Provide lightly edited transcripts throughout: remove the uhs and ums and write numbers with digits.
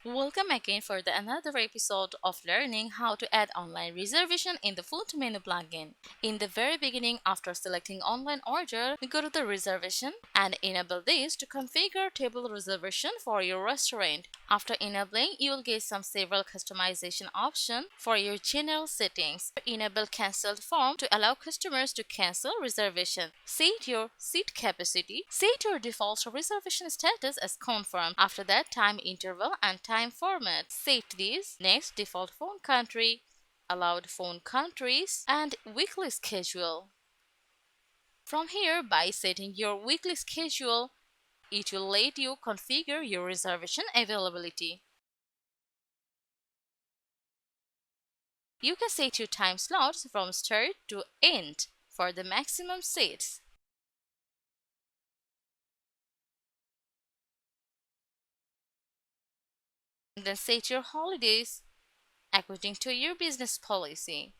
Welcome again for another episode of learning how to add online reservation in the food menu plugin. In the very beginning, after selecting online order, we go to the reservation and enable this to configure table reservation for your restaurant. After enabling, you will get several customization options for your general settings. Enable cancelled form to allow customers to cancel reservation. Set your seat capacity. Set your default reservation status as confirmed. After that, time interval and time format. Set these. Next, default phone country, allowed phone countries, and weekly schedule. From here, by setting your weekly schedule, it will let you configure your reservation availability. You can set your time slots from start to end for the maximum seats. Then set your holidays according to your business policy.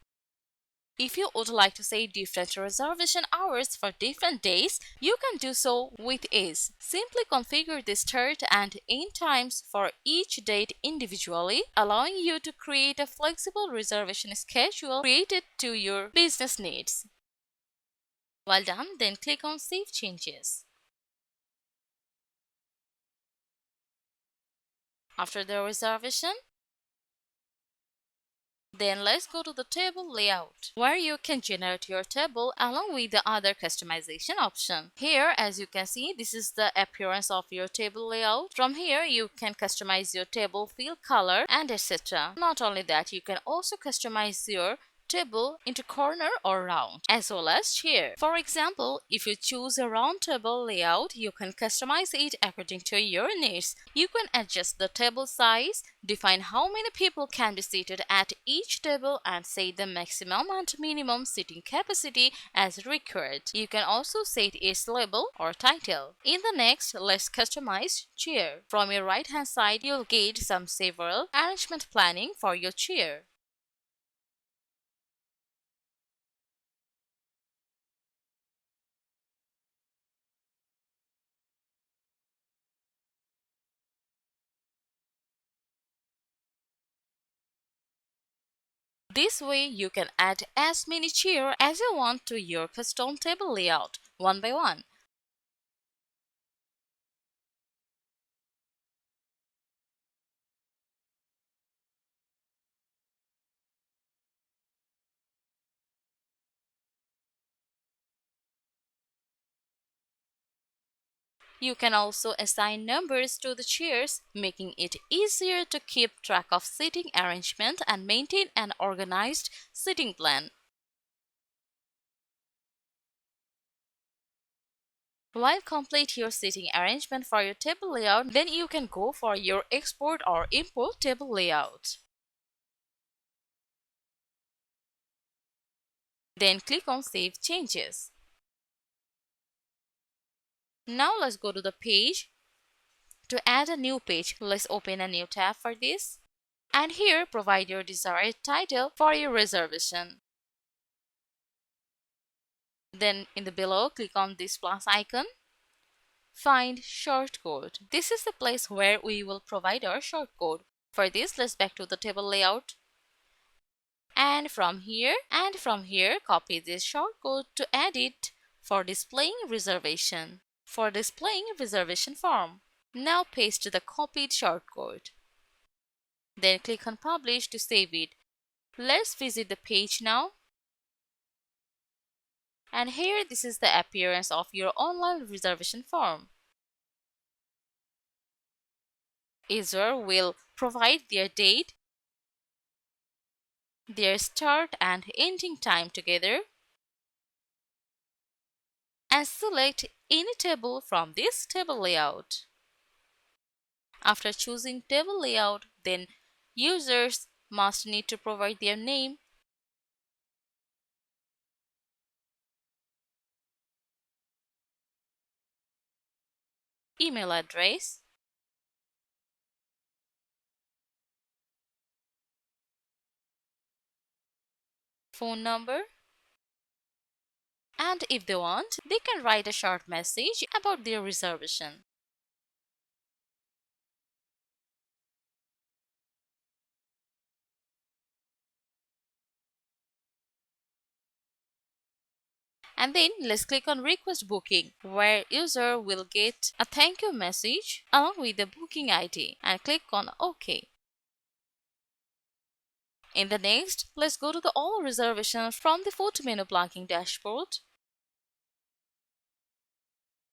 If you would like to set different reservation hours for different days, you can do so with ease. Simply configure the start and end times for each date individually, allowing you to create a flexible reservation schedule created to your business needs. While done, then click on Save Changes. After the reservation, then let's go to the table layout, where you can generate your table along with the other customization option. Here, as you can see, this is the appearance of your table layout. From here, you can customize your table fill color and etc. Not only that, you can also customize your table into corner or round, as well as chair. For example, if you choose a round table layout, you can customize it according to your needs. You can adjust the table size, define how many people can be seated at each table, and set the maximum and minimum seating capacity as required. You can also set its label or title. In the next, let's customize chair. From your right hand side, you'll get several arrangement planning for your chair. This way, you can add as many chairs as you want to your custom table layout, one by one. You can also assign numbers to the chairs, making it easier to keep track of seating arrangement and maintain an organized seating plan. While complete your seating arrangement for your table layout, then you can go for your export or import table layout. Then click on Save Changes. Now let's go to the page. To add a new page, let's open a new tab for this. And here, provide your desired title for your reservation. Then in the below, click on this plus icon. Find shortcode. This is the place where we will provide our shortcode. For this, let's back to the table layout. And from here, copy this shortcode to add it for displaying reservation. For displaying reservation form. Now paste the copied shortcode. Then click on Publish to save it. Let's visit the page now. And here, this is the appearance of your online reservation form. User will provide their date, their start and ending time together, and select any table from this table layout. After choosing table layout, then users must need to provide their name, email address, phone number, and if they want, they can write a short message about their reservation. And then let's click on request booking, where user will get a thank you message along with the booking ID, and click on OK. In the next, let's go to the all reservations from the photo menu blocking dashboard.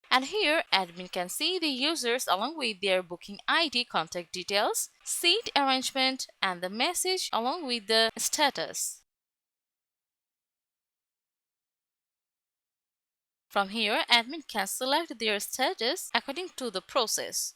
And here, admin can see the users along with their booking ID, contact details, seat arrangement, and the message along with the status. From here, admin can select their status according to the process.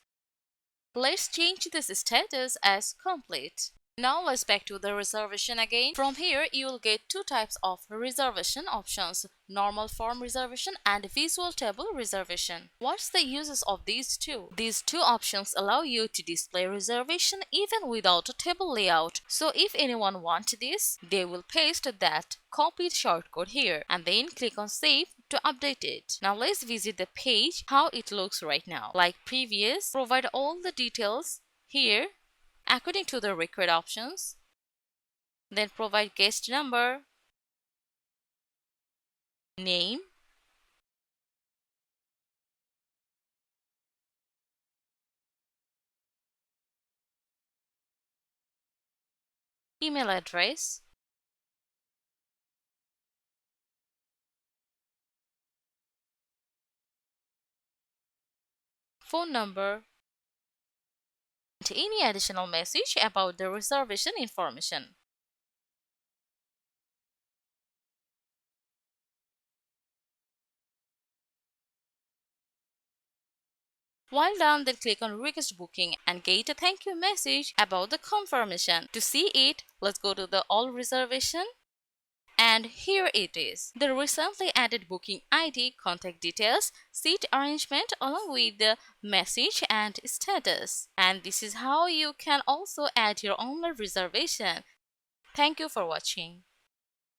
Let's change this status as complete. Now let's back to the reservation again. From here, you will get two types of reservation options: normal form reservation and visual table reservation. What's the uses of these two? These two options allow you to display reservation even without a table layout. So if anyone wants this, they will paste that copied shortcode here and then click on save to update it. Now let's visit the page how it looks right now. Like previous, provide all the details here according to the required options. Then provide guest number, name, email address, phone number, and any additional message about the reservation information. While done, then click on request booking and get a thank you message about the confirmation. To see it, let's go to the all reservation. And here it is, the recently added booking ID, contact details, seat arrangement along with the message and status. And this is how you can also add your online reservation. Thank you for watching.